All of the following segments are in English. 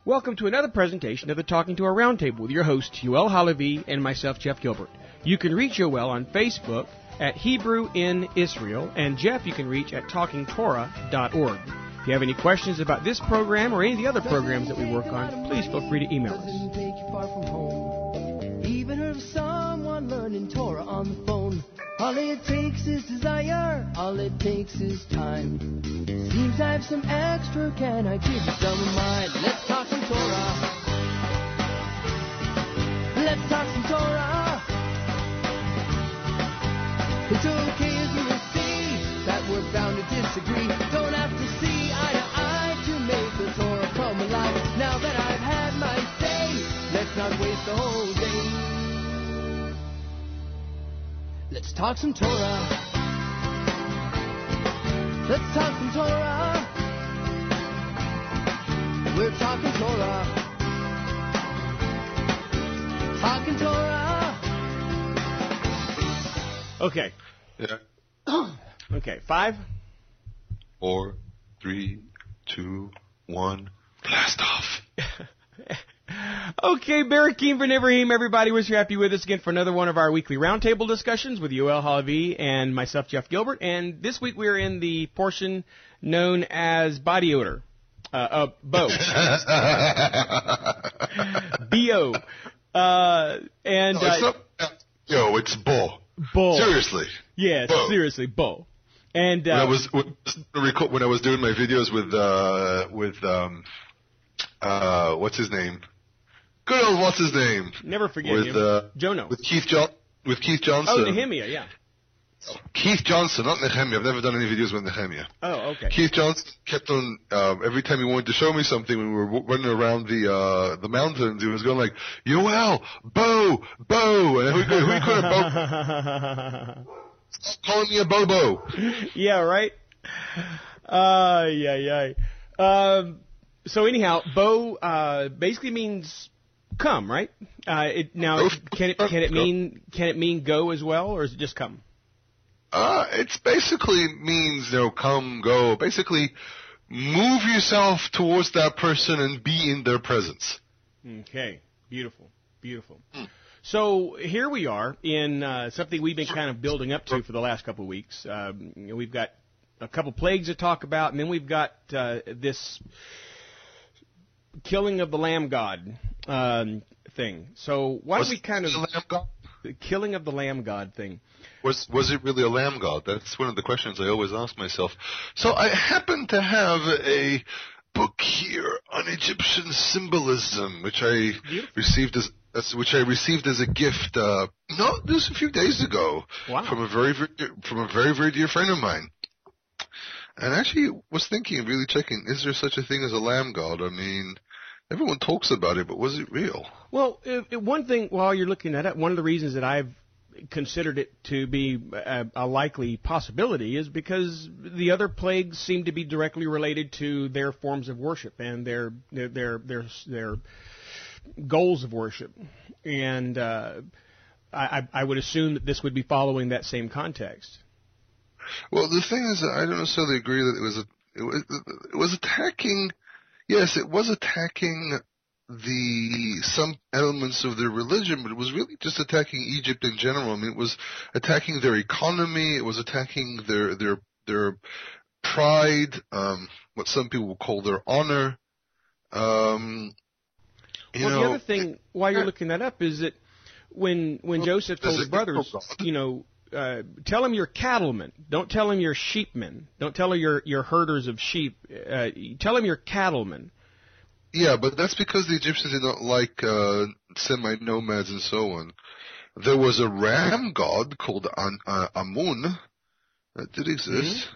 Welcome to another presentation of the Talking Torah Roundtable with your host, Yoel Halevi, and myself, Jeff Gilbert. You can reach Yoel on Facebook at Hebrew in Israel, and Jeff you can reach at TalkingTorah.org. If you have any questions about this program or any of the other programs that we work on, please feel free to email us. Even heard of someone learning Torah on the phone. All it takes is desire, all it takes is time. Seems I have some extra, can I give you some of mine? Let's talk some Torah. Let's talk some Torah. It's okay as you will see that we're bound to disagree. Don't have to see eye to eye to make the Torah come alive. Now that I've had my say, let's not waste the whole day. Let's talk some Torah. Let's talk some Torah. We're talking Torah. Talking Torah. Okay. Yeah. Okay, 5, 4, 3, 2, 1, blast off. Okay, Barakim for Nevrahim, everybody. We're so happy with us again for another one of our weekly roundtable discussions with Yoel Halevi and myself, Jeff Gilbert. And this week we're in the portion known as body odor. Bo. B-O. It's Bo. Bo. Seriously. Yes, Bo. Seriously, Bo. And when I was doing my videos with what's his name? Good old what's his name? Never forget with, him. Jono. With Keith Johnson. Oh, Nehemiah, yeah. Keith Johnson, not Nehemiah. I've never done any videos with Nehemiah. Oh, okay. Keith Johnson kept on every time he wanted to show me something when we were running around the mountains. He was going like, "Yoel, Bo, and who you calling Bo? Stop calling me a Bobo." Yeah, right. So anyhow, Bo basically means come, right? Can it mean go as well, or is it just come? It's basically means, come, go. Basically, move yourself towards that person and be in their presence. Okay, beautiful. So here we are in something we've been kind of building up to for the last couple of weeks. We've got a couple plagues to talk about, and then we've got this killing of the lamb god thing. So why don't we kind of the killing of the lamb god thing? Was it really a lamb god? That's one of the questions I always ask myself. So I happen to have a book here on Egyptian symbolism, which I received as a gift. Just a few days ago. Wow. From a very very dear friend of mine. And actually was thinking, really checking, is there such a thing as a lamb god? I mean, everyone talks about it, but was it real? Well, one thing, while you're looking at it, one of the reasons that I've considered it to be a likely possibility is because the other plagues seem to be directly related to their forms of worship and their goals of worship. And I would assume that this would be following that same context. Well, the thing is, I don't necessarily agree that it was attacking. Yes, it was attacking some elements of their religion, but it was really just attacking Egypt in general. I mean, it was attacking their economy. It was attacking their pride, what some people would call their honor. The other thing, while you're looking that up, is that when Joseph told his brothers, tell them you're cattlemen. Don't tell them you're sheepmen. Don't tell them you're herders of sheep. Tell them you're cattlemen. Yeah, but that's because the Egyptians did not like semi-nomads and so on. There was a ram god called Amun that did exist.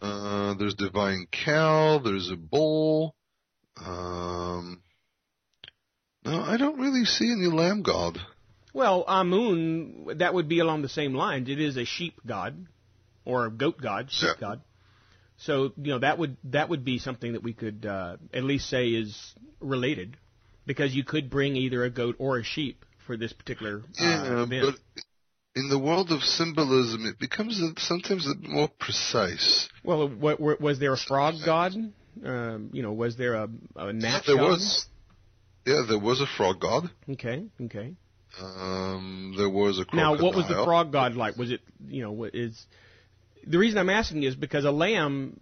There's divine cow. There's a bull. No, I don't really see any lamb god. Well, Amun, that would be along the same lines. It is a sheep god, or a goat god, sheep god. So, that would be something that we could at least say is related, because you could bring either a goat or a sheep for this particular event. But in the world of symbolism, it becomes sometimes a bit more precise. Well, was there a frog god? Was there a gnat There god? was. Yeah, there was a frog god. Okay. There was a crocodile. Now, what was the frog god like? Was it, what is... The reason I'm asking is because a lamb,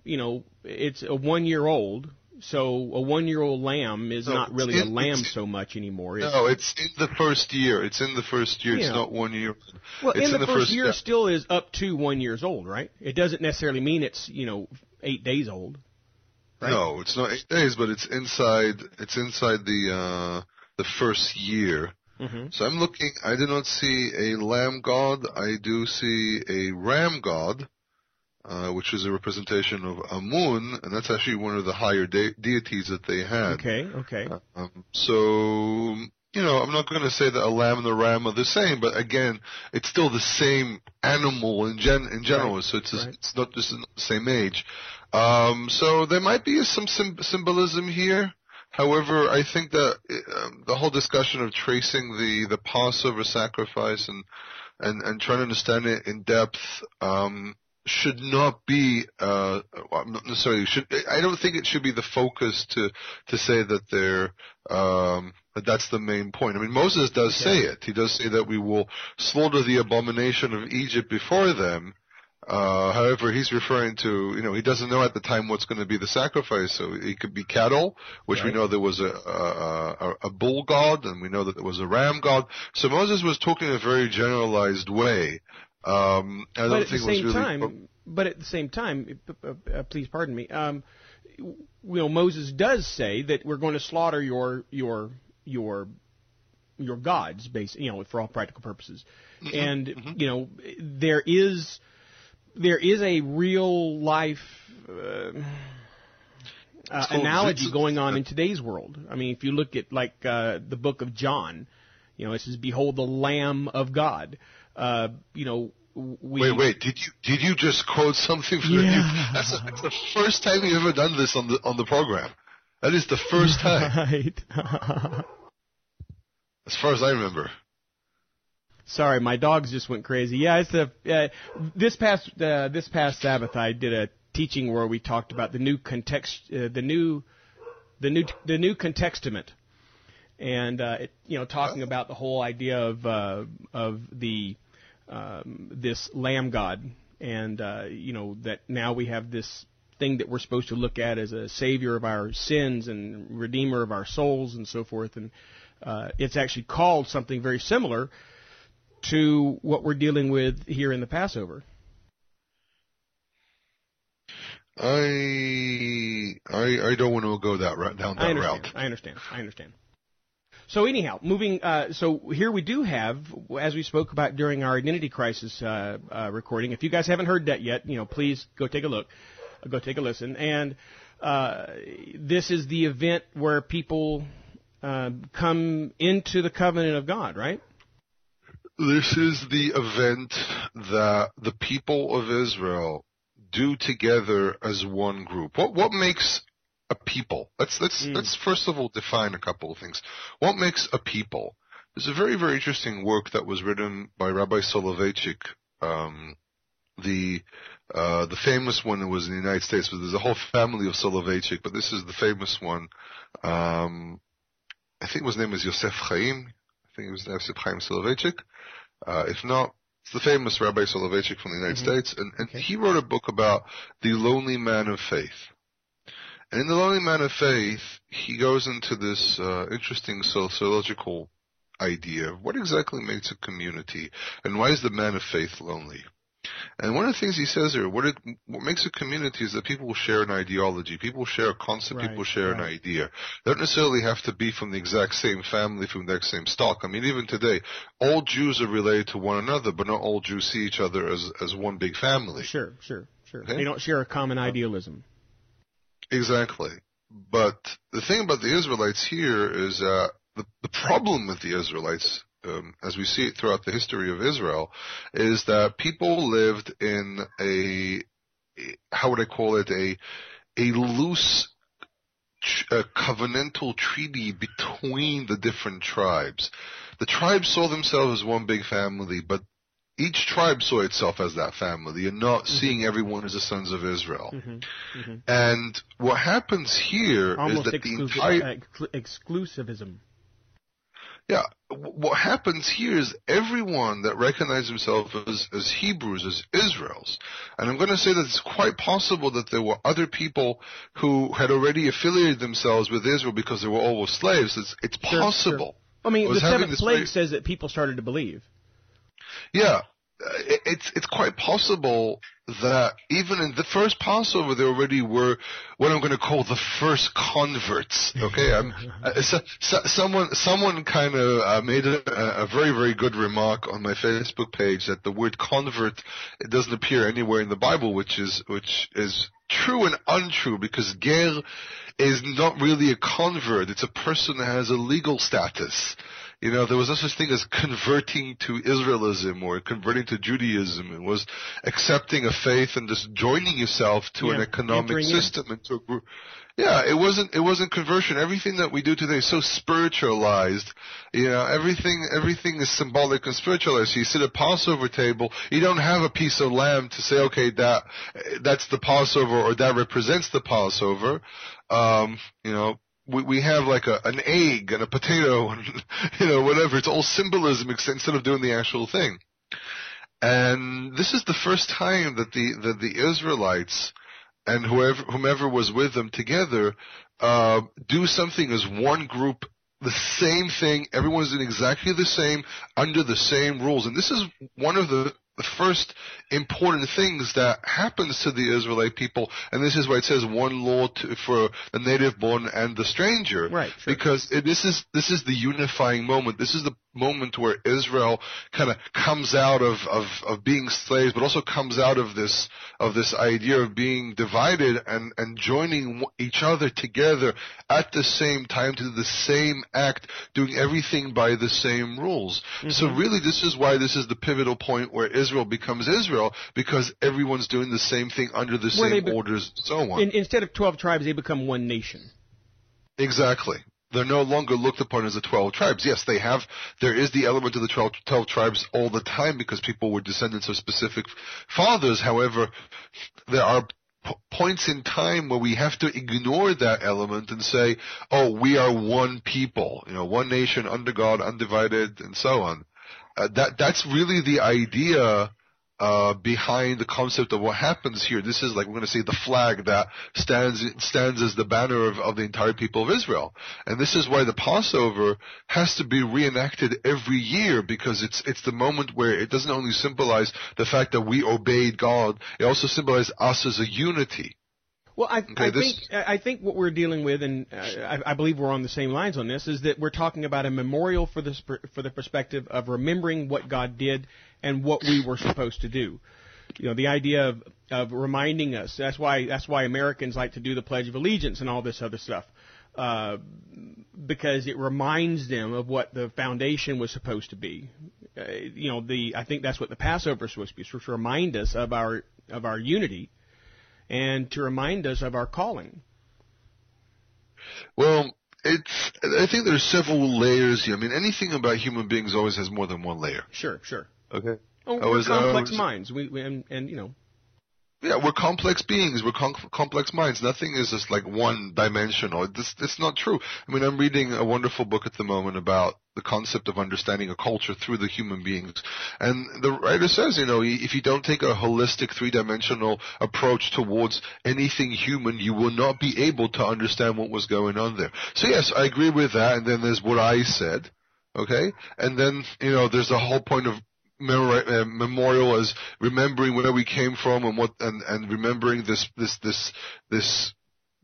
it's a 1 year old, so a 1 year old lamb is not really a lamb so much anymore. It's in the first year. It's Yeah. not 1 year. Well, it's in the first year yeah. still is up to 1 year old, right? It doesn't necessarily mean it's 8 days old. Right? No, it's not 8 days, but it's inside. It's inside the first year. Mm-hmm. So I'm looking. I do not see a lamb god. I do see a ram god. Which is a representation of Amun, and that's actually one of the higher deities that they had. Okay. So, I'm not going to say that a lamb and a ram are the same, but again, it's still the same animal in general, right. So it's not just the same age. So there might be some symbolism here. However, I think that the whole discussion of tracing the Passover sacrifice and trying to understand it in depth, should not be, not necessarily I don't think it should be the focus to say that that that's the main point. I mean, Moses does say it. He does say that we will slaughter the abomination of Egypt before them. However, he's referring to, he doesn't know at the time what's going to be the sacrifice. So it could be cattle, which we know there was a bull god, and we know that there was a ram god. So Moses was talking in a very generalized way. But at the same time, please pardon me. Moses does say that we're going to slaughter your gods, basically, for all practical purposes. Mm-hmm. And there is a real life analogy going on in today's world. I mean, if you look at the book of John, it says, "Behold the Lamb of God." Wait! Did you just quote something from the New? That's the first time you've ever done this on the program. That is the first time. Right. As far as I remember. Sorry, my dogs just went crazy. Yeah, it's this past Sabbath I did a teaching where we talked about the new contextament. And talking about the whole idea of the this Lamb God, and that now we have this thing that we're supposed to look at as a savior of our sins and redeemer of our souls and so forth, and it's actually called something very similar to what we're dealing with here in the Passover. I don't want to go down that route. I understand. So anyhow, moving. So here we do have, as we spoke about during our Identity Crisis recording. If you guys haven't heard that yet, please go take a look, go take a listen. And this is the event where people come into the covenant of God, right? This is the event that the people of Israel do together as one group. What makes a people? Let's first of all define a couple of things. What makes a people? There's a very, very interesting work that was written by Rabbi Soloveitchik. The famous one that was in the United States, but there's a whole family of Soloveitchik, but this is the famous one. I think his name is Yosef Chaim. I think it was Yosef Chaim Soloveitchik. If not, it's the famous Rabbi Soloveitchik from the United States, and he wrote a book about the lonely man of faith. And in the lonely man of faith, he goes into this interesting sociological idea of what exactly makes a community, and why is the man of faith lonely. And one of the things he says here, what makes a community is that people share an ideology, people share a concept, people share an idea. They don't necessarily have to be from the exact same family, from the exact same stock. I mean, even today, all Jews are related to one another, but not all Jews see each other as one big family. Sure. Okay? They don't share a common idealism. Exactly. But the thing about the Israelites here is the problem with the Israelites, as we see it throughout the history of Israel, is that people lived in a loose covenantal treaty between the different tribes. The tribes saw themselves as one big family, but each tribe saw itself as that family, and not seeing everyone as the sons of Israel. And what happens here almost is that the entire exclusivism. Yeah, what happens here is everyone that recognizes themselves as Hebrews, as Israels, and I'm going to say that it's quite possible that there were other people who had already affiliated themselves with Israel because they were all slaves. It's possible. Sure. I mean, the seventh plague says that people started to believe. Yeah, it's quite possible that even in the first Passover there already were what I'm going to call the first converts. Okay, someone kind of made a very, very good remark on my Facebook page that the word convert, it doesn't appear anywhere in the Bible, which is true and untrue, because ger is not really a convert. It's a person that has a legal status. You know, there was no such thing as converting to Israelism or converting to Judaism. It was accepting a faith and just joining yourself to an economic system and to a group. Yeah, it wasn't conversion. Everything that we do today is so spiritualized. You know, everything is symbolic and spiritualized. So you sit at a Passover table, you don't have a piece of lamb to say, okay, that's the Passover, or that represents the Passover. You know, we have like an egg and a potato and, you know, whatever. It's all symbolism instead of doing the actual thing. And this is the first time that the Israelites and whomever was with them together do something as one group, the same thing. Everyone's doing exactly the same under the same rules. And this is one of the first important things that happens to the Israelite people, and this is why it says one law for the native born and the stranger, right? Sure. Because this is the unifying moment. This is the moment where Israel kind of comes out of being slaves, but also comes out of this idea of being divided and joining each other together at the same time to do the same act, doing everything by the same rules. So really, this is why this is the pivotal point where Israel becomes Israel, because everyone's doing the same thing under the same orders and so on. Instead of 12 tribes, they become one nation. Exactly. They're no longer looked upon as the 12 tribes. Yes, there is the element of the 12 tribes all the time because people were descendants of specific fathers. However, there are points in time where we have to ignore that element and say, oh, we are one people, you know, one nation under God, undivided, and so on. That's really the idea behind the concept of what happens here. This is like, we're going to say, the flag that stands as the banner of the entire people of Israel. And this is why the Passover has to be reenacted every year, because it's the moment where it doesn't only symbolize the fact that we obeyed God, it also symbolizes us as a unity. Well, I think what we're dealing with, and I believe we're on the same lines on this, is that we're talking about a memorial for the perspective of remembering what God did and what we were supposed to do. You know, the idea of reminding us. That's why Americans like to do the Pledge of Allegiance and all this other stuff, because it reminds them of what the foundation was supposed to be. You know, I think that's what the Passover is supposed to be, to remind us of our unity, and to remind us of our calling. Well, I think there's several layers here. I mean, anything about human beings always has more than one layer. Sure. Okay. We're complex minds. And you know. Yeah, we're complex beings. We're complex minds. Nothing is just like one dimensional. It's not true. I mean, I'm reading a wonderful book at the moment about the concept of understanding a culture through the human beings. And the writer says, you know, if you don't take a holistic three-dimensional approach towards anything human, you will not be able to understand what was going on there. So yes, I agree with that. And then there's what I said. Okay. And then, you know, there's the whole point of memorial as remembering where we came from and remembering this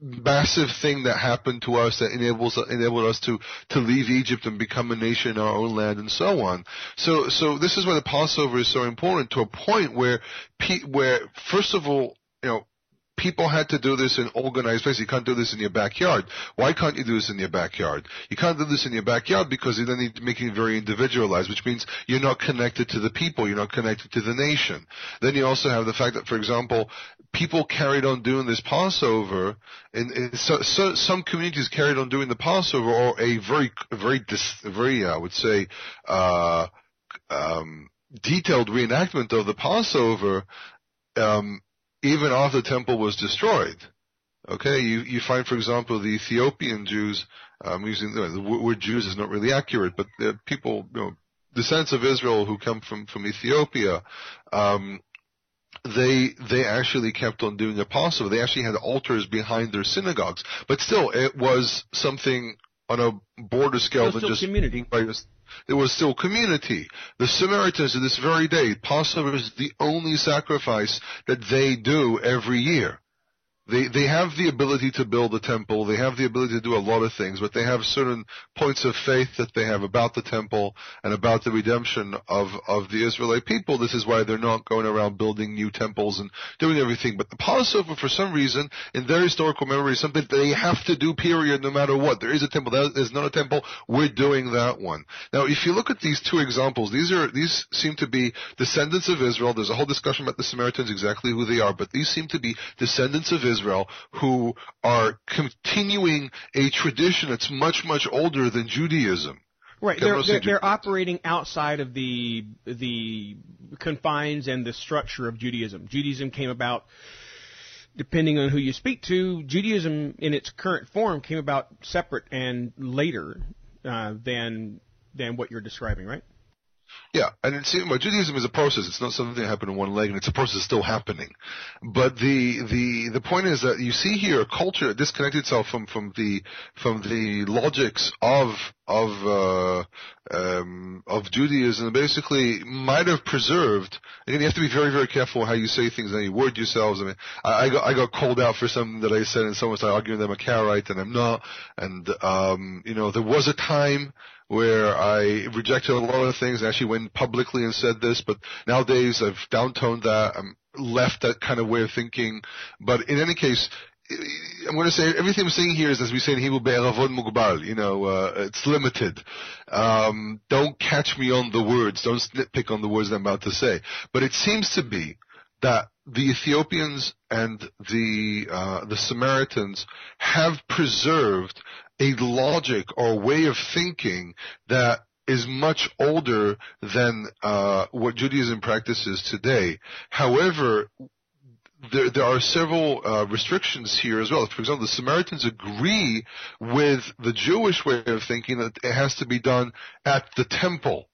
massive thing that happened to us that enabled us to leave Egypt and become a nation in our own land and so on. So this is why the Passover is so important, to a point where first of all, you know, people had to do this in organized places. You can't do this in your backyard. Why can't you do this in your backyard? You can't do this in your backyard because you then need to make it very individualized, which means you're not connected to the people. You're not connected to the nation. Then you also have the fact that, for example, people carried on doing this Passover, so some communities carried on doing the Passover, or a very, I would say, detailed reenactment of the Passover, even after the temple was destroyed. Okay, you find, for example, the Ethiopian Jews, using the word Jews is not really accurate, but people, descendants of Israel who come from Ethiopia, they actually kept on doing the Passover. They actually had altars behind their synagogues, but still, it was something on a border scale than just community. It was still community. The Samaritans, to this very day, Passover is the only sacrifice that they do every year. They have the ability to build a temple. They have the ability to do a lot of things, but they have certain points of faith that they have about the temple and about the redemption of the Israelite people. This is why they're not going around building new temples and doing everything. But the Passover, for some reason, in their historical memory, is something they have to do, period, no matter what. There is a temple. There's not a temple. We're doing that one. Now, if you look at these two examples, these seem to be descendants of Israel. There's a whole discussion about the Samaritans, exactly who they are, but these seem to be descendants of Israel who are continuing a tradition that's much, much older than Judaism. Right, they're operating outside of the confines and the structure of Judaism. Judaism came about, depending on who you speak to, Judaism in its current form came about separate and later than what you're describing, right? Yeah, and Judaism is a process. It's not something that happened in one leg, and it's a process still happening. But the point is that you see here a culture that disconnected itself from the logics of Judaism, and basically might have preserved. Again, you have to be very, very careful how you say things and how you word yourselves. I mean, I got called out for something that I said, and someone started arguing that I'm a Karaite, and I'm not. And there was a time where I rejected a lot of things and actually went publicly and said this, but nowadays I've downtoned that. I'm left that kind of way of thinking. But in any case, I'm going to say everything I'm saying here is, as we say in Hebrew, be'eravon mugbal. It's limited. Don't catch me on the words. Don't nitpick on the words I'm about to say. But it seems to be that the Ethiopians and the Samaritans have preserved a logic or way of thinking that is much older than what Judaism practices today. However, there are several restrictions here as well. For example, the Samaritans agree with the Jewish way of thinking that it has to be done at the temple.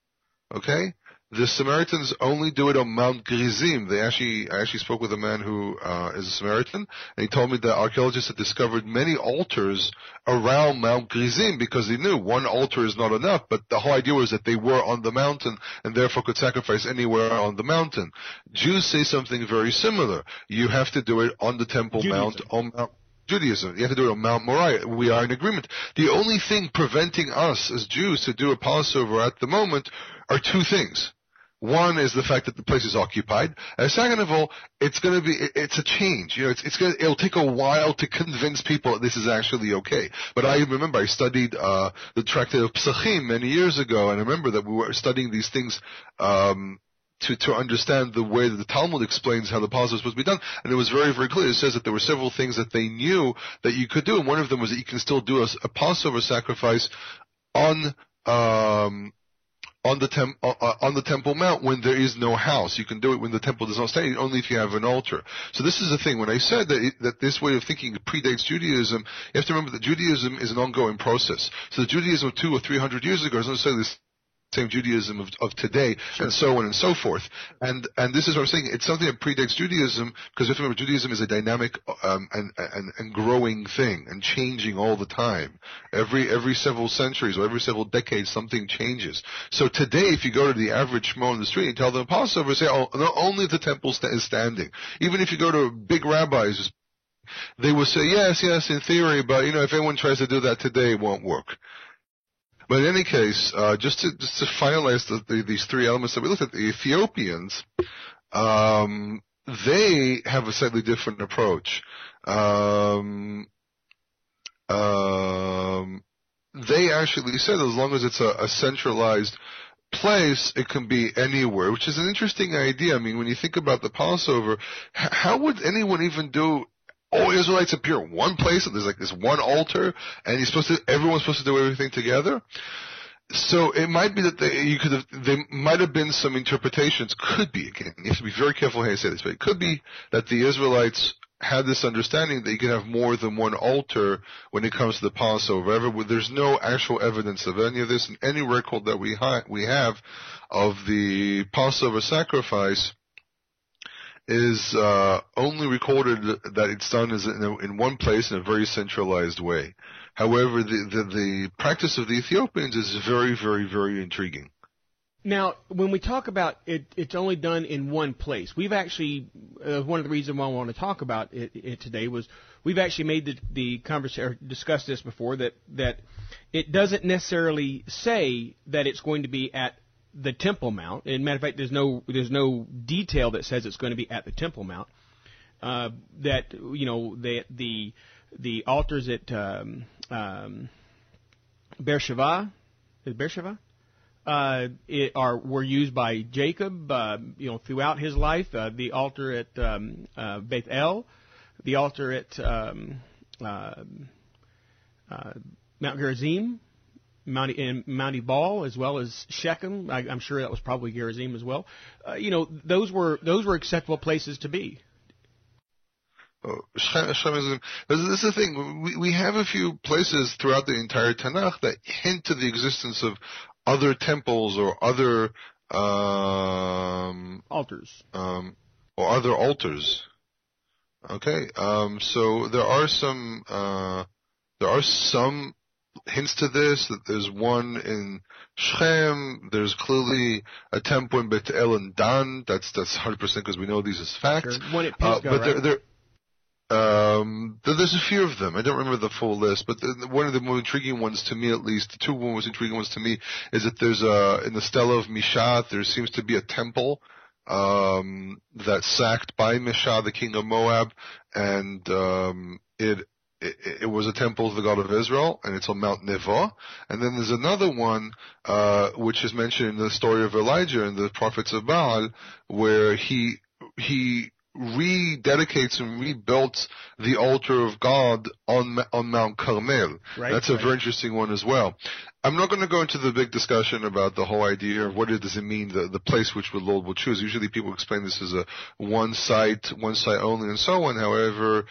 Okay? The Samaritans only do it on Mount Gerizim. I actually spoke with a man who is a Samaritan, and he told me that archaeologists had discovered many altars around Mount Gerizim because they knew one altar is not enough, but the whole idea was that they were on the mountain and therefore could sacrifice anywhere on the mountain. Jews say something very similar. You have to do it on the Temple Mount, on Mount Judaism. You have to do it on Mount Moriah. We are in agreement. The only thing preventing us as Jews to do a Passover at the moment are two things. One is the fact that the place is occupied. And second of all, it's a change. It'll take a while to convince people that this is actually okay. But I remember I studied the Tractate of Pesachim many years ago, and I remember that we were studying these things to understand the way that the Talmud explains how the Passover is supposed to be done. And it was very, very clear. It says that there were several things that they knew that you could do, and one of them was that you can still do a Passover sacrifice on the Temple Mount when there is no house. You can do it when the temple does not stand, only if you have an altar. So this is the thing. When I said that this way of thinking predates Judaism, you have to remember that Judaism is an ongoing process. So the Judaism of 200 or 300 years ago is not necessarily the same Judaism of today, sure, and so on and so forth. And this is what I'm saying. It's something that predates Judaism, because you have to remember Judaism is a dynamic and growing thing and changing all the time. Every several centuries or every several decades, something changes. So today, if you go to the average Shmo on the street and tell them Passover, say, oh, not only the temple is standing. Even if you go to big rabbis, they will say, yes, in theory, but if anyone tries to do that today, it won't work. But in any case, just to finalize these three elements that we looked at, the Ethiopians, they have a slightly different approach. They actually said as long as it's a centralized place, it can be anywhere, which is an interesting idea. I mean, when you think about the Passover, how would anyone even do all Israelites appear in one place, and there's like this one altar, and everyone's supposed to do everything together? So it might be that there might have been some interpretations. Could be, again, you have to be very careful how you say this, but it could be that the Israelites had this understanding that you can have more than one altar when it comes to the Passover. There's no actual evidence of any of this, and any record that we have of the Passover sacrifice is only recorded that it's done in one place in a very centralized way. However, the practice of the Ethiopians is very, very, very intriguing. Now, when we talk about it's only done in one place. We've actually, one of the reasons why I want to talk about it today was we've actually made the conversation, or discussed this before, that it doesn't necessarily say that it's going to be at the Temple Mount. And matter of fact, there's no detail that says it's going to be at the Temple Mount. That the altars at Beersheba, is Beersheba? Were used by Jacob, throughout his life. The altar at Beth El, the altar at Mount Gerizim, Mount Ebal, as well as Shechem. I'm sure that was probably Gerizim as well. Those were acceptable places to be. Shechem is. This is the thing. We have a few places throughout the entire Tanakh that hint to the existence of other temples or other altars, or other altars. Okay, so there are some hints to this. That there's one in Shechem. There's clearly a temple in Beit El and Dan. That's 100% because we know these as facts. Sure. One at Pisgah, but there's a few of them. I don't remember the full list, but one of the more intriguing ones to me, at least, the two most intriguing ones to me, is that there's in the Stela of Mishat, there seems to be a temple that's sacked by Misha, the king of Moab, and it was a temple of the God of Israel, and it's on Mount Nevo. And then there's another one which is mentioned in the story of Elijah and the prophets of Baal, where he rededicates and rebuilt the altar of God on Mount Carmel. Right, That's a very interesting one as well. I'm not going to go into the big discussion about the whole idea of what does it mean, the place which the Lord will choose. Usually people explain this as a one site only, and so on. However,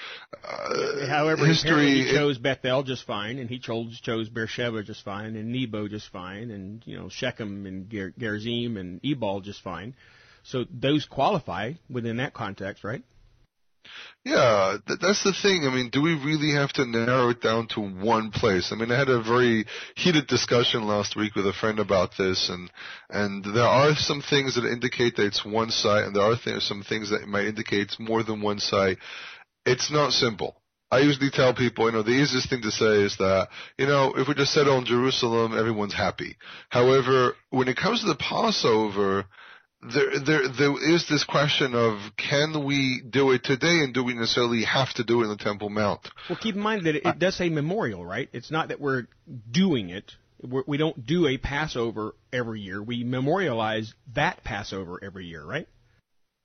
history, he chose Bethel just fine, and he chose Beersheba just fine, and Nebo just fine, and Shechem and Gerizim and Ebal just fine. So those qualify within that context, right? Yeah, that's the thing. I mean, do we really have to narrow it down to one place? I mean, I had a very heated discussion last week with a friend about this, and there are some things that indicate that it's one site, and there are some things that might indicate it's more than one site. It's not simple. I usually tell people, the easiest thing to say is that, if we just settle in Jerusalem, everyone's happy. However, when it comes to the Passover, there is this question of, can we do it today, and do we necessarily have to do it in the Temple Mount? Well, keep in mind that it does say memorial, right? It's not that we're doing it. We don't do a Passover every year. We memorialize that Passover every year, right?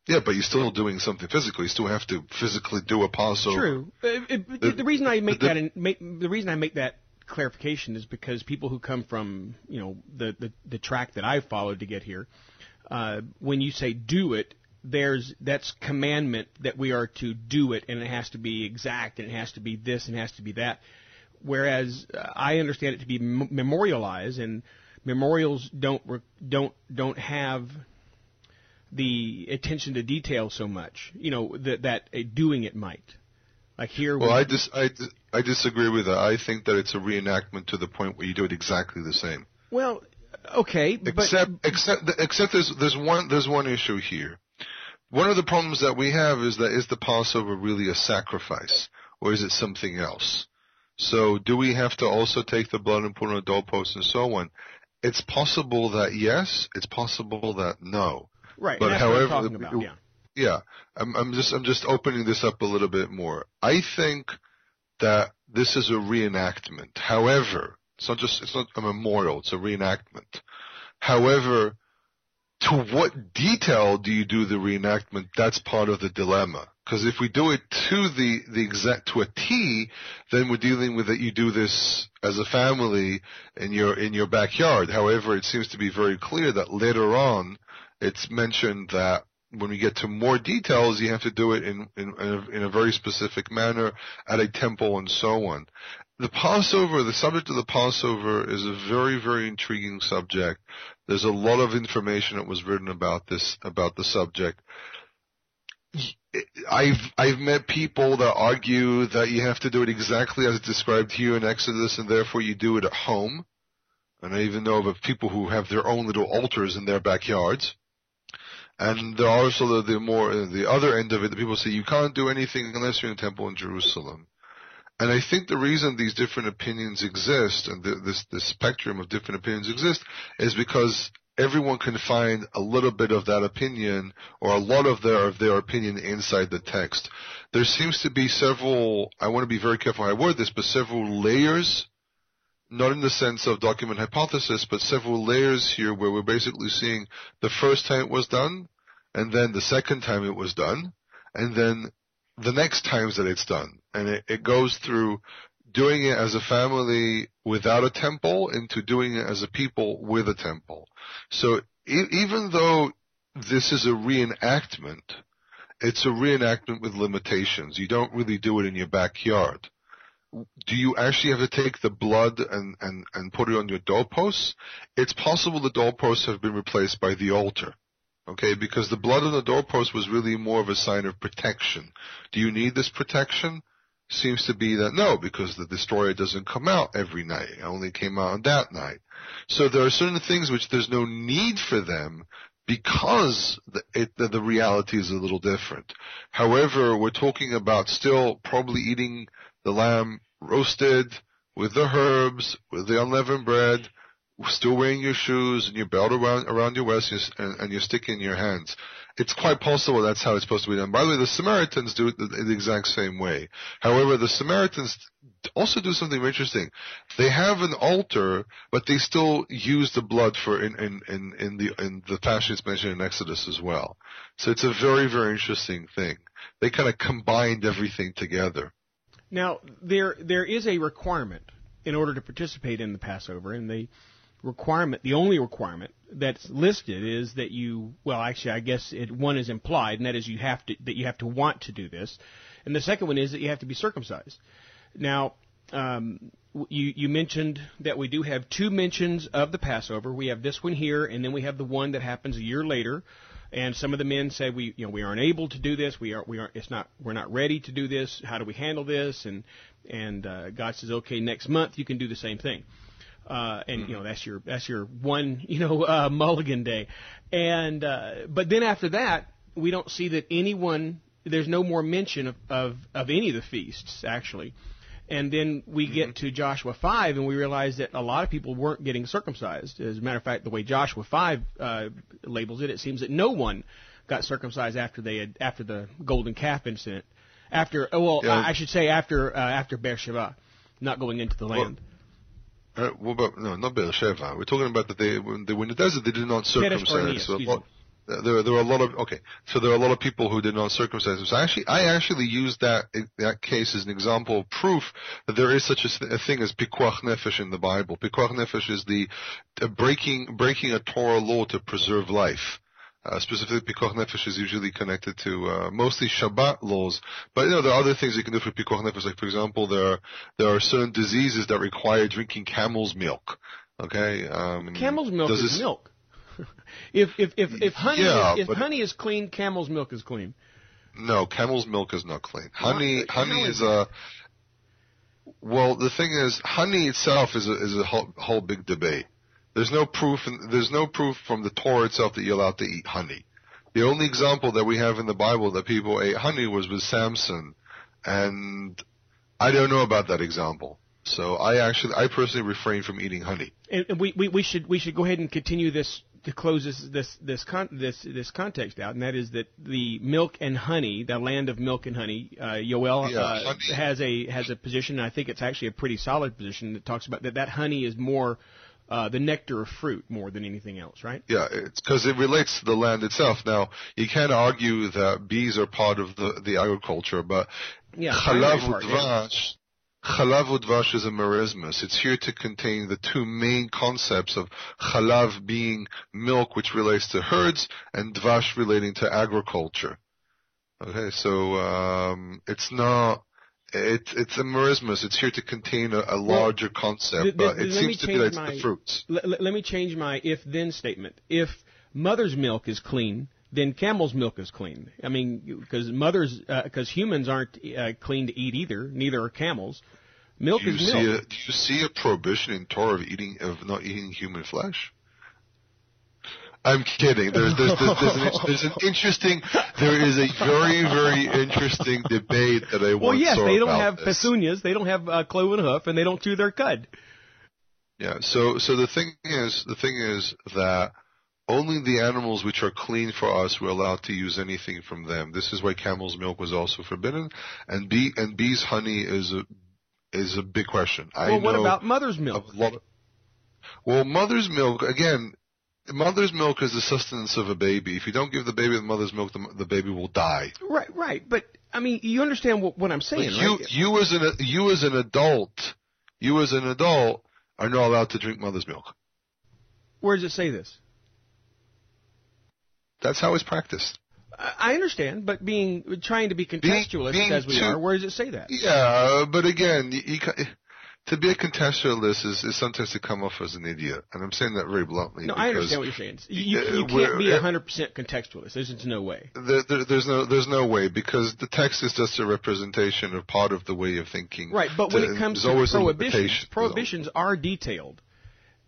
Yeah, but you're still doing something physical. You still have to physically do a Passover. True. The reason I make that clarification is because people who come from the track that I've followed to get here. When you say do it, that's commandment that we are to do it, and it has to be exact, and it has to be this, and it has to be that. Whereas I understand it to be memorialized, and memorials don't have the attention to detail so much, that doing it might. Like here. Well, I disagree with that. I think that it's a reenactment to the point where you do it exactly the same. Well. Okay, except there's one issue here. One of the problems that we have is the Passover really a sacrifice, or is it something else? So do we have to also take the blood and put on a doorpost and so on? It's possible that yes, it's possible that no. Right, but and that's however, what I'm talking about, yeah. Yeah, I'm just opening this up a little bit more. I think that this is a reenactment. However, it's not a memorial, it's a reenactment. However, to what detail do you do the reenactment? That's part of the dilemma. Because if we do it to the exact, to a T, then we're dealing with that you do this as a family in your backyard. However, it seems to be very clear that later on, it's mentioned that when we get to more details, you have to do it in a very specific manner at a temple and so on. The Passover, the subject of the Passover is a very, very intriguing subject. There's a lot of information that was written about the subject. I've met people that argue that you have to do it exactly as it's described here in Exodus, and therefore you do it at home. And I even know of people who have their own little altars in their backyards. And there are also the other end of it, that people say you can't do anything unless you're in a temple in Jerusalem. And I think the reason these different opinions exist, and this spectrum of different opinions exist, is because everyone can find a little bit of that opinion, or a lot of their opinion inside the text. There seems to be several, I want to be very careful how I word this, but several layers, not in the sense of document hypothesis, but several layers here where we're basically seeing the first time it was done, and then the second time it was done, and then the next times that it's done. And it goes through doing it as a family without a temple into doing it as a people with a temple. So even though this is a reenactment, it's a reenactment with limitations. You don't really do it in your backyard. Do you actually have to take the blood and put it on your doorposts? It's possible the doorposts have been replaced by the altar. Okay, because the blood on the doorpost was really more of a sign of protection. Do you need this protection? Seems to be that no, because the destroyer doesn't come out every night. It only came out on that night. So there are certain things which there's no need for them because the reality is a little different. However, we're talking about still probably eating the lamb roasted with the herbs, with the unleavened bread, still wearing your shoes and your belt around your waist and your stick in your hands. It's quite possible that's how it's supposed to be done. By the way, the Samaritans do it the exact same way. However, the Samaritans also do something interesting. They have an altar, but they still use the blood for in the fashion it's mentioned in Exodus as well. So it's a very, very interesting thing. They kind of combined everything together. Now, there is a requirement in order to participate in the Passover, and the only requirement that's listed is that I guess one is implied, and that is you have to want to do this, and the second one is that you have to be circumcised. Now, you mentioned that we do have two mentions of the Passover. We have this one here, and then we have the one that happens a year later. And some of the men say we aren't able to do this. We're not ready to do this. How do we handle this? And God says, okay, next month you can do the same thing. That's your one mulligan day. And but then after that, we don't see that there's no more mention of any of the feasts actually. And then we get to Joshua 5, and we realize that a lot of people weren't getting circumcised. As a matter of fact, the way Joshua 5 labels it, it seems that no one got circumcised after the golden calf incident. I should say after Beersheba, not going into the land. Not Beersheba. We're talking about that when they were in the desert, they did not circumcise. There are a lot of people who did not circumcise themselves. I actually used that case as an example of proof that there is such a thing as pikuach nefesh in the Bible. Pikuach nefesh is the breaking a Torah law to preserve life. Specifically, pikuach nefesh is usually connected to mostly Shabbat laws, but there are other things you can do for pikuach nefesh. Like, for example, there are certain diseases that require drinking camel's milk. Okay, camel's milk is milk. If honey is clean, camel's milk is clean. No, camel's milk is not clean. Honey is the thing is, honey itself is a whole big debate. There's no proof from the Torah itself that you're allowed to eat honey. The only example that we have in the Bible that people ate honey was with Samson, and I don't know about that example. So I personally refrain from eating honey. And we should go ahead and continue this to close this context out, and that is that the milk and honey, the land of milk and honey, Yoel has a position, and I think it's actually a pretty solid position that talks about that honey is more the nectar of fruit more than anything else, right? Yeah, it's because it relates to the land itself. Now, you can't argue that bees are part of the agriculture, but Chalav Udvash is a merismus. It's here to contain the two main concepts of Chalav being milk, which relates to herds, and Dvash relating to agriculture. Okay, so it's not. It's a merismus. It's here to contain a larger concept, but it seems to be like the fruits. Let me change my if-then statement. If mother's milk is clean, then camel's milk is clean. I mean, because humans aren't clean to eat either. Neither are camels. Milk is milk. Do you see a prohibition in Torah of not eating human flesh? I'm kidding. There is a very, very interesting debate that I once saw. They don't have peculias, they don't have cloven hoof, and they don't chew their cud. Yeah. So the thing is that only the animals which are clean for us were allowed to use anything from them. This is why camel's milk was also forbidden, and bees' honey is a big question. What about mother's milk? Well, mother's milk again. Mother's milk is the sustenance of a baby. If you don't give the baby the mother's milk, the baby will die. Right. But I mean, you understand what I'm saying, right? You as an adult are not allowed to drink mother's milk. Where does it say this? That's how it's practiced. I understand, but trying to be contextualist as we are, where does it say that? Yeah, but again, to be a contextualist is sometimes to come off as an idiot, and I'm saying that very bluntly. No, I understand what you're saying. You can't be 100% contextualist. There's no way. There's no way, because the text is just a representation of part of the way of thinking. Right, but when it comes to prohibitions are detailed.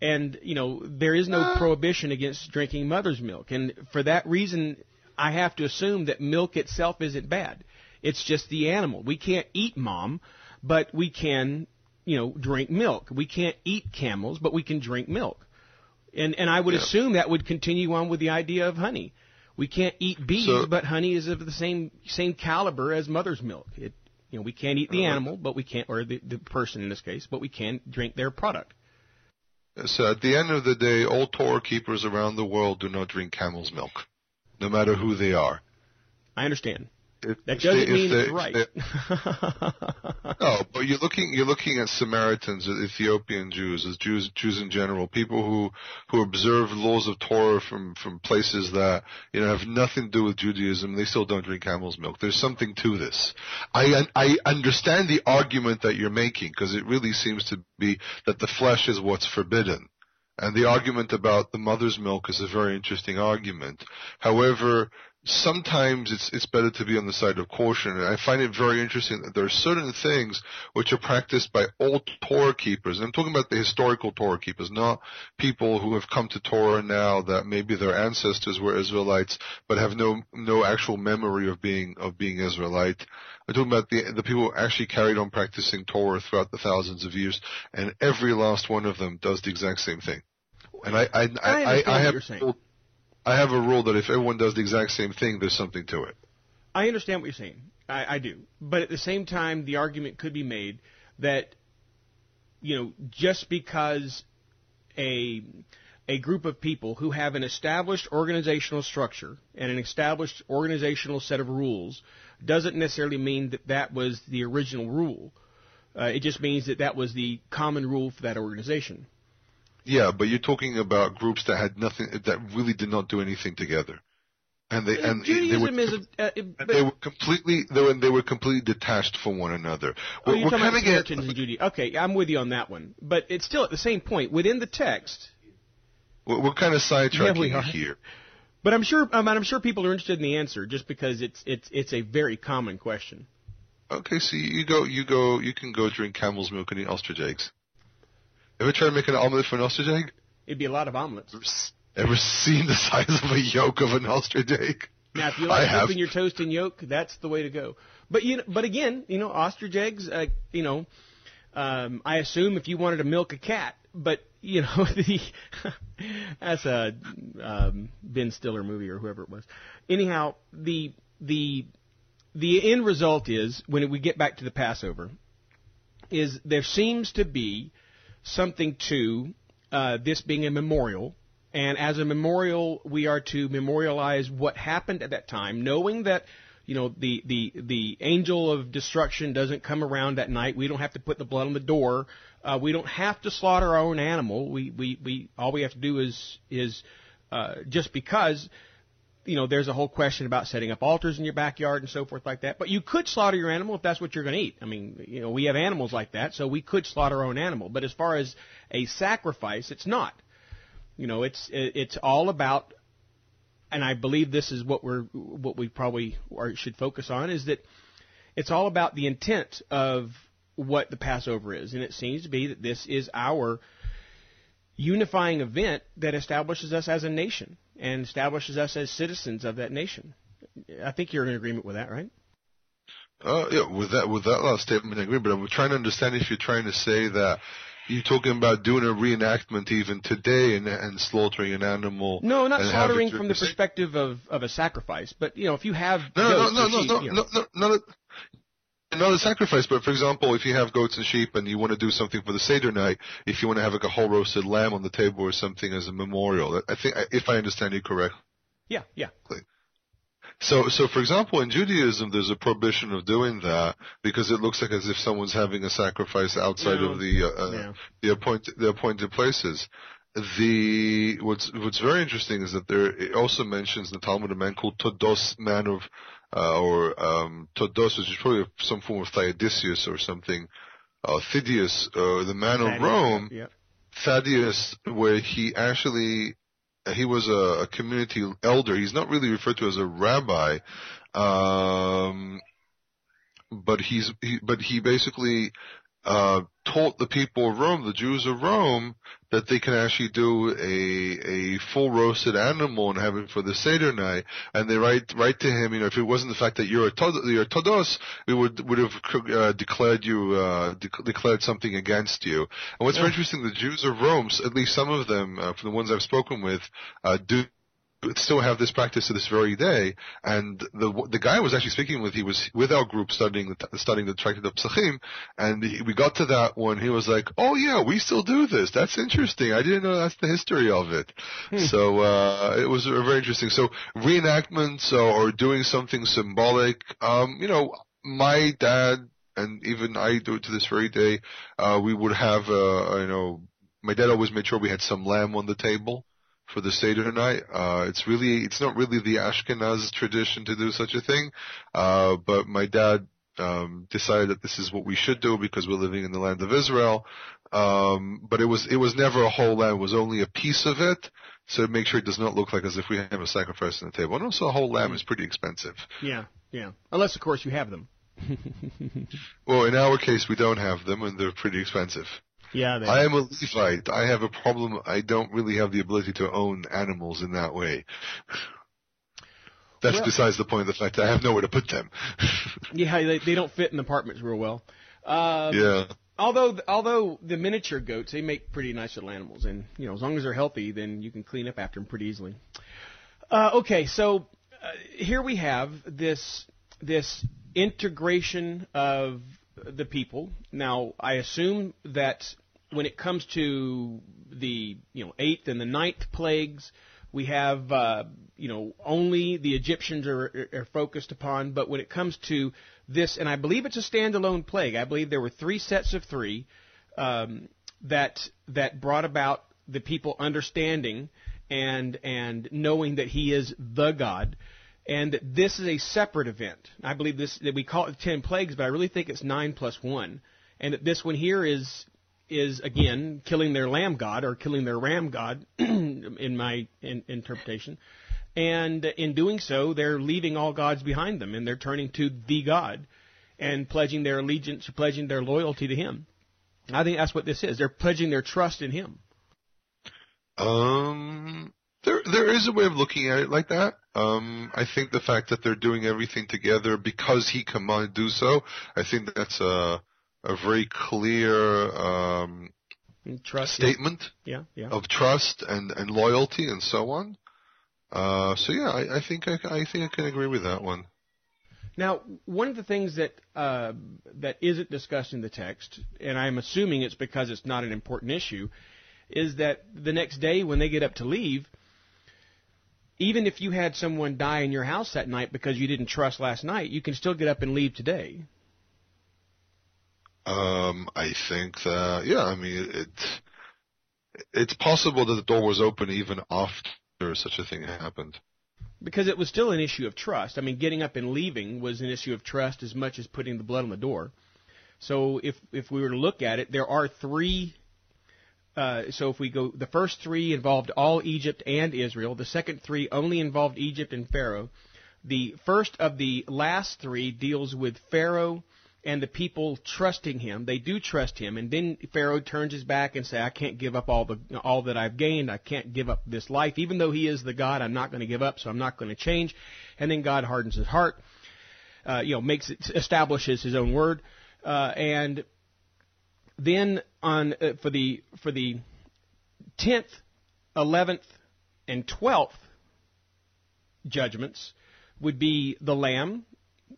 And, there is no prohibition against drinking mother's milk. And for that reason, I have to assume that milk itself isn't bad. It's just the animal. We can't eat mom, but we can, drink milk. We can't eat camels, but we can drink milk. And I would assume that would continue on with the idea of honey. We can't eat bees, but honey is of the same caliber as mother's milk. We can't eat the animal, but we can't, or the person in this case, but we can drink their product. So at the end of the day, all Torah keepers around the world do not drink camel's milk, no matter who they are. I understand. That doesn't mean it's right. No, but you're looking at Samaritans, Ethiopian Jews, as Jews in general, people who observe laws of Torah from places that have nothing to do with Judaism. They still don't drink camel's milk. There's something to this. I understand the argument that you're making, because it really seems to be that the flesh is what's forbidden. And the argument about the mother's milk is a very interesting argument. However, sometimes it's better to be on the side of caution. And I find it very interesting that there are certain things which are practiced by all Torah keepers. And I'm talking about the historical Torah keepers, not people who have come to Torah now that maybe their ancestors were Israelites but have no actual memory of being Israelite. I'm talking about the people who actually carried on practicing Torah throughout the thousands of years, and every last one of them does the exact same thing. And I have a rule that if everyone does the exact same thing, there's something to it. I understand what you're saying. I do. But at the same time, the argument could be made that, just because a group of people who have an established organizational structure and an established organizational set of rules doesn't necessarily mean that was the original rule. It just means that was the common rule for that organization. Yeah, but you're talking about groups that had nothing, that really did not do anything together, and they were completely detached from one another. You're talking about Samaritans and Judaism. Okay, I'm with you on that one, but it's still at the same point within the text. We're kind of sidetracking here. But I'm sure people are interested in the answer, just because it's a very common question. Okay, so you can go drink camel's milk and eat ostrich eggs. Ever try to make an omelet for an ostrich egg? It'd be a lot of omelets. Ever seen the size of a yolk of an ostrich egg? Now, if you like dipping your toast in yolk, that's the way to go. But again, ostrich eggs. I assume if you wanted to milk a cat, but that's a Ben Stiller movie or whoever it was. Anyhow, the end result is, when we get back to the Passover, is there seems to be something to this being a memorial. And as a memorial, we are to memorialize what happened at that time, knowing that, the angel of destruction doesn't come around at night. We don't have to put the blood on the door. We don't have to slaughter our own animal. We all we have to do is just because, there's a whole question about setting up altars in your backyard and so forth like that. But you could slaughter your animal if that's what you're going to eat. I mean, we have animals like that, so we could slaughter our own animal. But as far as a sacrifice, it's not. It's all about, and I believe this is what we probably should focus on, is that it's all about the intent of what the Passover is. And it seems to be that this is our unifying event that establishes us as a nation and establishes us as citizens of that nation. I think you're in agreement with that, right? Yeah, with that last statement, I agree. But I'm trying to understand if you're trying to say that you're talking about doing a reenactment even today and slaughtering an animal. No, not slaughtering from the perspective of a sacrifice. But if you have not a sacrifice, but for example, if you have goats and sheep and you want to do something for the Seder night, if you want to have like a whole roasted lamb on the table or something as a memorial, I think, if I understand you correctly. Yeah. So for example, in Judaism, there's a prohibition of doing that because it looks like as if someone's having a sacrifice outside of the appointed places. What's very interesting is that it also mentions in the Talmud a man called Todos, man of Todos, which is probably some form of Thaddeus or something, Thaddeus, the man of Rome, Thaddeus, where he was a community elder. He's not really referred to as a rabbi, but he basically taught the people of Rome, the Jews of Rome, that they can actually do a full roasted animal and have it for the Seder night. And they write to him, if it wasn't the fact that you're a Todos, we would have declared something against you. And what's very interesting, the Jews of Rome, at least some of them, from the ones I've spoken with, do still have this practice to this very day. And the guy I was actually speaking with, he was with our group studying the Tractate of Pesachim, and we got to that one. He was like, "Oh yeah, we still do this. That's interesting. I didn't know that's the history of it." So it was very interesting. So reenactments or doing something symbolic. My dad and even I do it to this very day. We would have my dad always made sure we had some lamb on the table for the Seder night. It's not really the Ashkenaz tradition to do such a thing, but my dad decided that this is what we should do because we're living in the land of Israel. But it was never a whole lamb; it was only a piece of it, so make sure it does not look like as if we have a sacrifice on the table. And also, a whole lamb is pretty expensive. Yeah. Unless, of course, you have them. Well, in our case, we don't have them, and they're pretty expensive. Yeah, I am a Levite. I have a problem. I don't really have the ability to own animals in that way. That's besides the point of the fact that I have nowhere to put them. Yeah, they don't fit in apartments real well. Yeah. Although the miniature goats, they make pretty nice little animals, and as long as they're healthy, then you can clean up after them pretty easily. Okay, so here we have this integration of the people. Now, I assume that when it comes to the 8th and the 9th plagues, we have only the Egyptians are focused upon. But when it comes to this, and I believe it's a standalone plague. I believe there were 3 sets of 3 that brought about the people understanding and knowing that He is the God. And this is a separate event. I believe that we call it 10 plagues, but I really think it's 9 plus 1. And that this one here is again killing their lamb god or killing their ram god, in my interpretation. And in doing so, they're leaving all gods behind them, and they're turning to the God and pledging their allegiance, pledging their loyalty to Him. I think that's what this is. They're pledging their trust in Him. There is a way of looking at it like that. I think the fact that they're doing everything together because He commanded to do so, I think that's a very clear statement of trust and loyalty and so on. I think I can agree with that one. Now, one of the things that isn't discussed in the text, and I'm assuming it's because it's not an important issue, is that the next day when they get up to leave, even if you had someone die in your house that night because you didn't trust last night, you can still get up and leave today. I think that, yeah, I mean, it's possible that the door was open even after such a thing happened. Because it was still an issue of trust. I mean, getting up and leaving was an issue of trust as much as putting the blood on the door. So if we were to look at it, there are three. So if we go, the first three involved all Egypt and Israel. The second three only involved Egypt and Pharaoh. The first of the last three deals with Pharaoh and the people trusting him. They do trust him, and then Pharaoh turns his back and says, I can't give up all that I've gained. I can't give up this life. Even though he is the God, I'm not going to give up, so I'm not going to change. And then God hardens his heart, establishes his own word. And then for the 10th, 11th, and 12th judgments would be the Lamb.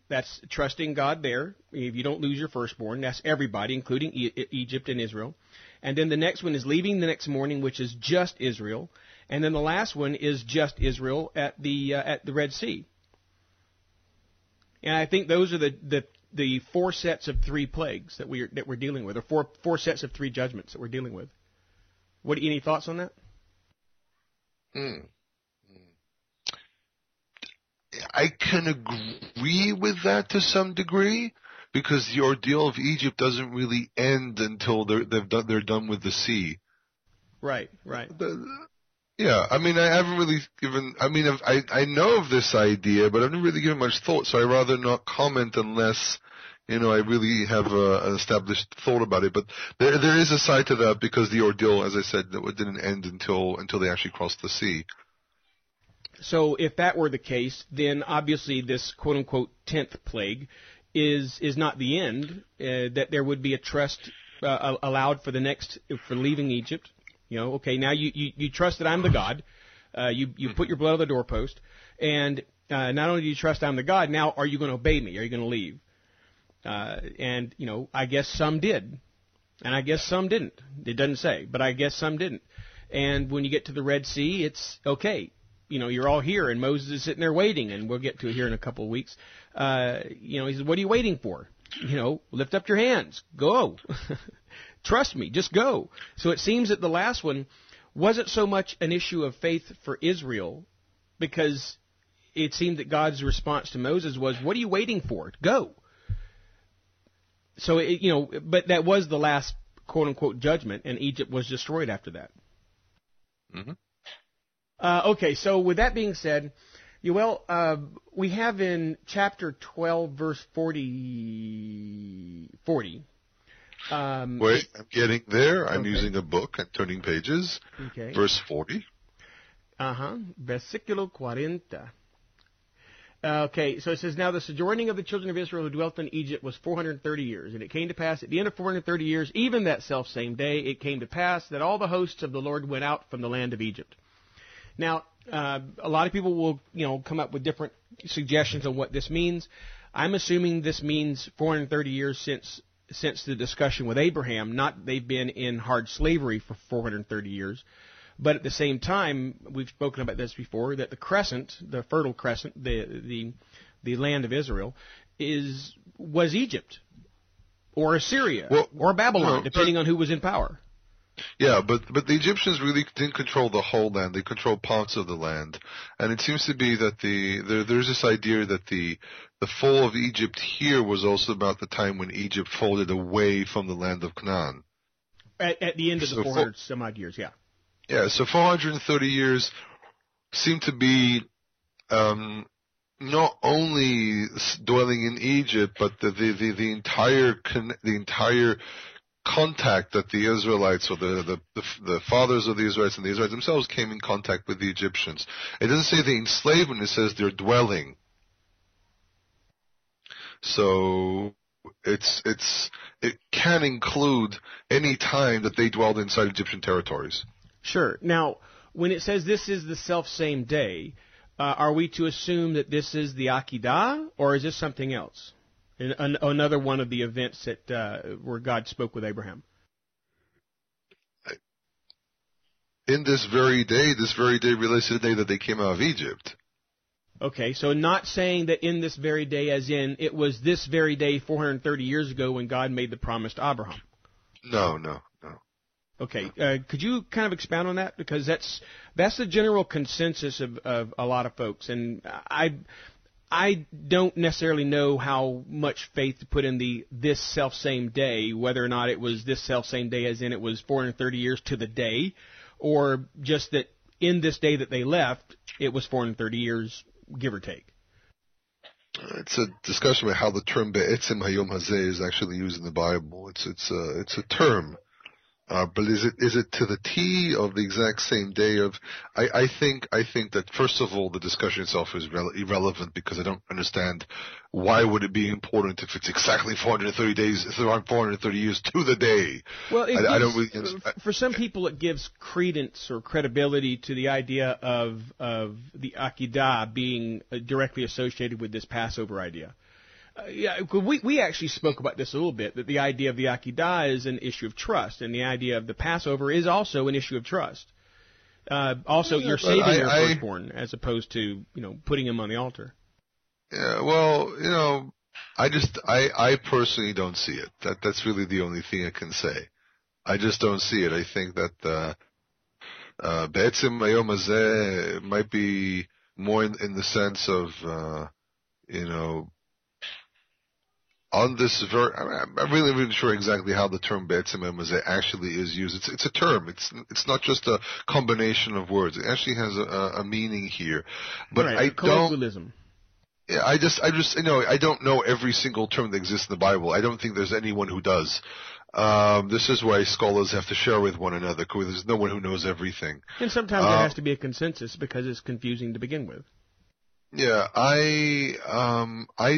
That's trusting God there. If you don't lose your firstborn, that's everybody, including Egypt and Israel. And then the next one is leaving the next morning, which is just Israel. And then the last one is just Israel at the Red Sea. And I think those are the four sets of three plagues that we're dealing with, or four sets of three judgments that we're dealing with. Any thoughts on that? I can agree with that to some degree, because the ordeal of Egypt doesn't really end until they're done with the sea. Right. Yeah, I mean, I haven't really given. I mean, I know of this idea, but I haven't really given much thought. So I'd rather not comment unless, I really have an established thought about it. But there is a side to that, because the ordeal, as I said, didn't end until they actually crossed the sea. So if that were the case, then obviously this quote-unquote 10th plague is not the end, that there would be a trust allowed for leaving Egypt. Okay, now you trust that I'm the God. You put your blood on the doorpost. And not only do you trust I'm the God, now are you going to obey me? Are you going to leave? And I guess some did. And I guess some didn't. It doesn't say, but I guess some didn't. And when you get to the Red Sea, it's okay. You're all here, and Moses is sitting there waiting, and we'll get to it here in a couple of weeks. He says, what are you waiting for? Lift up your hands. Go. Trust me. Just go. So it seems that the last one wasn't so much an issue of faith for Israel, because it seemed that God's response to Moses was, what are you waiting for? Go. So, but that was the last quote-unquote judgment, and Egypt was destroyed after that. Mm-hmm. Okay, so with that being said, we have in chapter 12, verse 40. Wait, I'm getting there. I'm using a book and turning pages. Okay. Verse 40. Versículo 40. Okay, so it says, now the sojourning of the children of Israel who dwelt in Egypt was 430 years. And it came to pass at the end of 430 years, even that selfsame day, it came to pass that all the hosts of the Lord went out from the land of Egypt. Now, a lot of people will, come up with different suggestions on what this means. I'm assuming this means 430 years since the discussion with Abraham, not they've been in hard slavery for 430 years. But at the same time, we've spoken about this before, that the crescent, the Fertile Crescent, the land of Israel, was Egypt, or Assyria, or Babylon, depending on who was in power. Yeah, but the Egyptians really didn't control the whole land. They controlled parts of the land. And it seems to be that there's this idea that the fall of Egypt here was also about the time when Egypt folded away from the land of Canaan. At the end of the 400 some odd years, yeah. Yeah, so 430 years seem to be not only dwelling in Egypt, but the entire contact that the Israelites, or the fathers of the Israelites and the Israelites themselves, came in contact with the Egyptians. It doesn't say the enslavement, it says their dwelling. So it can include any time that they dwelled inside Egyptian territories. Sure. Now, when it says this is the self-same day, are we to assume that this is the Akedah, or is this something else? Another one of the events that where God spoke with Abraham. in this very day relates to the day that they came out of Egypt. Okay, so not saying that in this very day, as in it was this very day 430 years ago when God made the promise to Abraham. No. Okay, could you kind of expound on that? Because that's the general consensus of a lot of folks, and I don't necessarily know how much faith to put in this self-same day, whether or not it was this self-same day as in it was 430 years to the day, or just that in this day that they left, it was 430 years, give or take. It's a discussion about how the term Be'etzem Hayom Hazeh is actually used in the Bible. It's a term. But is it to the T of the exact same day of? I think that first of all the discussion itself is irrelevant because I don't understand why would it be important if it's exactly 430 years to the day. Well, I don't really, for some people it gives credence or credibility to the idea of the Akedah being directly associated with this Passover idea. Yeah, we actually spoke about this a little bit, that the idea of the Akedah is an issue of trust, and the idea of the Passover is also an issue of trust. You're saving your firstborn as opposed to, putting him on the altar. Yeah, well, I personally don't see it. That's really the only thing I can say. I just don't see it. I think that Be'etzem Hayom Hazeh might be more in the sense of, on this I'm really sure exactly how the term Be'etzem Hayom Hazeh actually is used. It's a term. It's not just a combination of words. It actually has a meaning here. But right, I colloquialism. Yeah, I just I don't know every single term that exists in the Bible. I don't think there's anyone who does. This is why scholars have to share with one another, because there's no one who knows everything. And sometimes there has to be a consensus because it's confusing to begin with. Yeah, I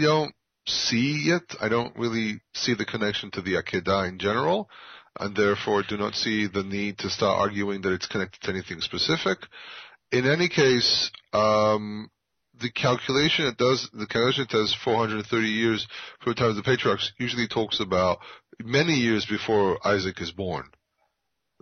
don't see it. I don't really see the connection to the Akedah in general, and therefore do not see the need to start arguing that it's connected to anything specific. In any case, the calculation it does 430 years from the time of the patriarchs usually talks about many years before Isaac is born.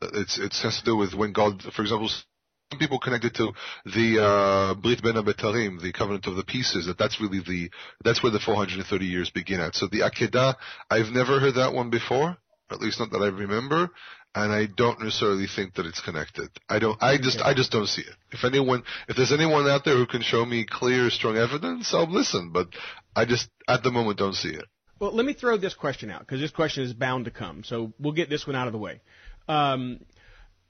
It has to do with when God, for example, some people connect it to the Brit Ben HaBetarim, the covenant of the pieces. That's where the 430 years begin at. So the Akedah, I've never heard that one before, at least not that I remember, and I don't necessarily think that it's connected. I just don't see it. If there's anyone out there who can show me clear, strong evidence, I'll listen. But I just, at the moment, don't see it. Well, let me throw this question out, because this question is bound to come. So we'll get this one out of the way.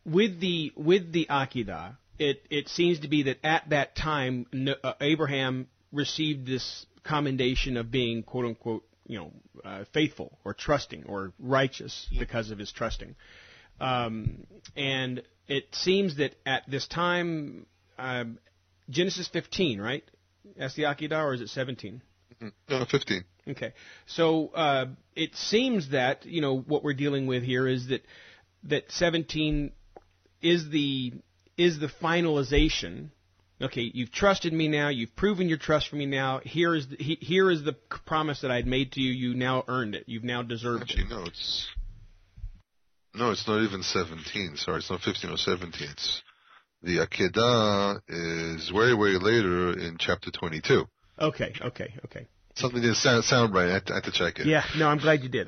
With the Akedah, it seems to be that at that time Abraham received this commendation of being quote unquote faithful or trusting or righteous because of his trusting, and it seems that at this time Genesis 15, right? That's the Akedah, or is it 17? No, 15. Okay, so it seems that what we're dealing with here is that 17 is the finalization. Okay, you've trusted me now. You've proven your trust for me now. Here is the promise that I had made to you. You now earned it. You've now deserved it. No, it's not even 17. Sorry, it's not 15 or 17. The Akedah is way, way later in chapter 22. Okay. Something didn't sound right. I had to check it. Yeah, no, I'm glad you did.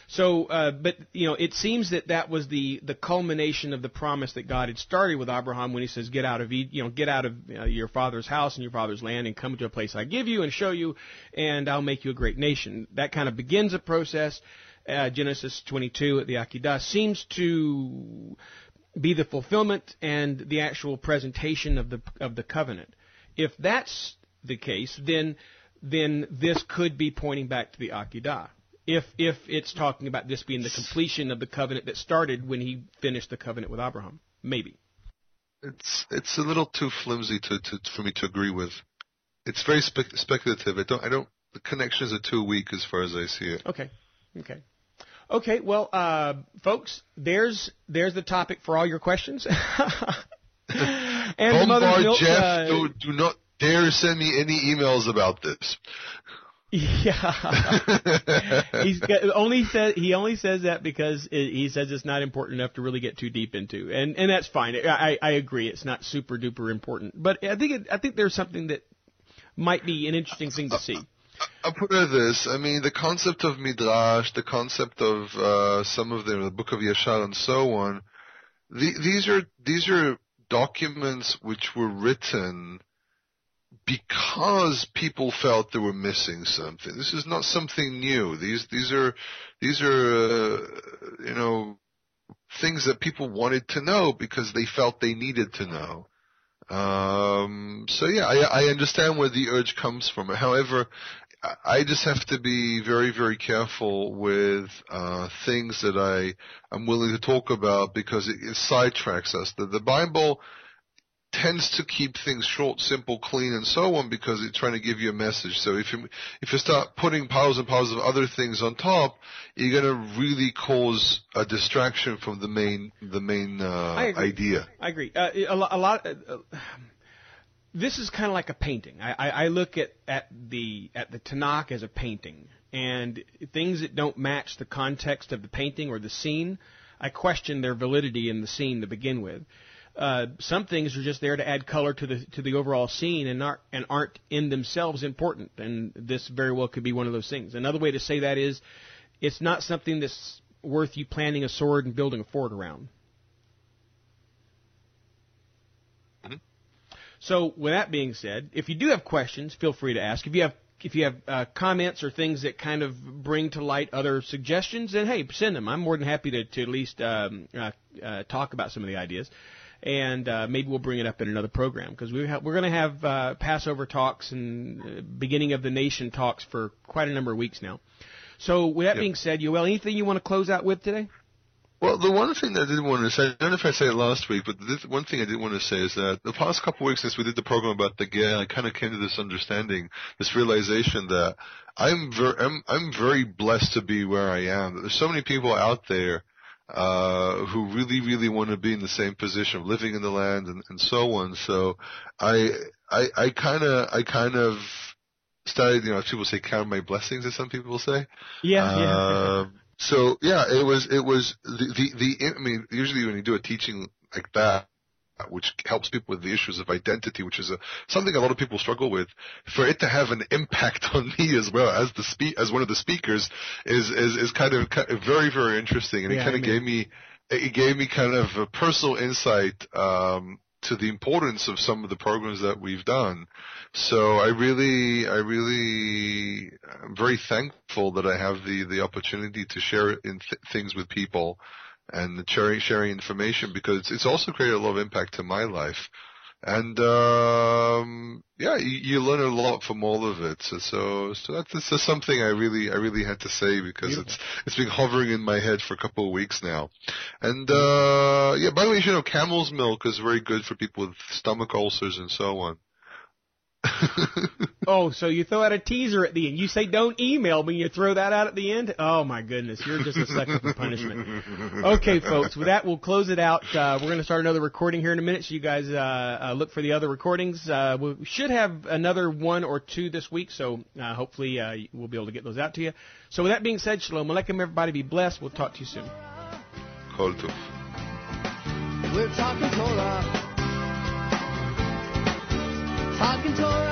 So, but it seems that was the culmination of the promise that God had started with Abraham when He says, "Get out of your father's house and your father's land, and come to a place I give you and show you, and I'll make you a great nation." That kind of begins a process. Genesis 22 at the Akedah seems to be the fulfillment and the actual presentation of the covenant. If that's the case, then this could be pointing back to the Akedah. If it's talking about this being the completion of the covenant that started when He finished the covenant with Abraham, maybe. It's a little too flimsy for me to agree with. It's very speculative. The connections are too weak as far as I see it. Okay. Well, folks, there's the topic for all your questions. And Bombard Jeff. Do not dare send me any emails about this. Yeah. He only says that because he says it's not important enough to really get too deep into, and that's fine. I agree, it's not super duper important, but I think there's something that might be an interesting thing to see. I'll put it this. I mean, the concept of Midrash, the concept of some of the Book of Yashar and so on, these are documents which were written because people felt they were missing something. This is not something new. These are things that people wanted to know because they felt they needed to know. So yeah, I understand where the urge comes from. However, I just have to be very, very careful with things that I'm willing to talk about because it sidetracks us. The Bible tends to keep things short, simple, clean, and so on because it's trying to give you a message. So if you start putting piles and piles of other things on top, you're going to really cause a distraction from the main idea. I agree. A lot. This is kind of like a painting. I look at the Tanakh as a painting, and things that don't match the context of the painting or the scene, I question their validity in the scene to begin with. Some things are just there to add color to the overall scene and aren't in themselves important, and this very well could be one of those things. Another way to say that is, it's not something that's worth you planting a sword and building a fort around. Mm-hmm. So, with that being said, if you do have questions, feel free to ask. If you have comments or things that kind of bring to light other suggestions, then hey, send them. I'm more than happy to at least talk about some of the ideas. And maybe we'll bring it up in another program because we're going to have Passover talks and beginning of the nation talks for quite a number of weeks now. So with that being said, Yoel, anything you want to close out with today? Well, the one thing that I didn't want to say, I don't know if I said it last week, but one thing I did want to say is that the past couple of weeks since we did the program about the Ger, I kind of came to this understanding, this realization that I'm very blessed to be where I am. There's so many people out there who really, really want to be in the same position of living in the land and so on. So I kind of started, people say count my blessings, as some people say. Yeah. So yeah, it was I mean, usually when you do a teaching like that, which helps people with the issues of identity, which is something a lot of people struggle with, for it to have an impact on me as well as as one of the speakers is kind of very, very interesting, and it kind of gave me kind of a personal insight to the importance of some of the programs that we've done. So I'm very thankful that I have the opportunity to share things with people and sharing information, because it's also created a lot of impact to my life. And you learn a lot from all of it. So that's just something I really had to say, because it's been hovering in my head for a couple of weeks now. And by the way, camel's milk is very good for people with stomach ulcers and so on. Oh, so you throw out a teaser at the end. You say don't email me, you throw that out at the end? Oh, my goodness. You're just a sucker for punishment. Okay, folks, with that, we'll close it out. We're going to start another recording here in a minute, so you guys look for the other recordings. We should have another one or two this week, so hopefully we'll be able to get those out to you. So with that being said, Shalom Aleichem, everybody. Be blessed. We'll talk to you soon. Kol Tov. We're talking Torah. Talking Torah.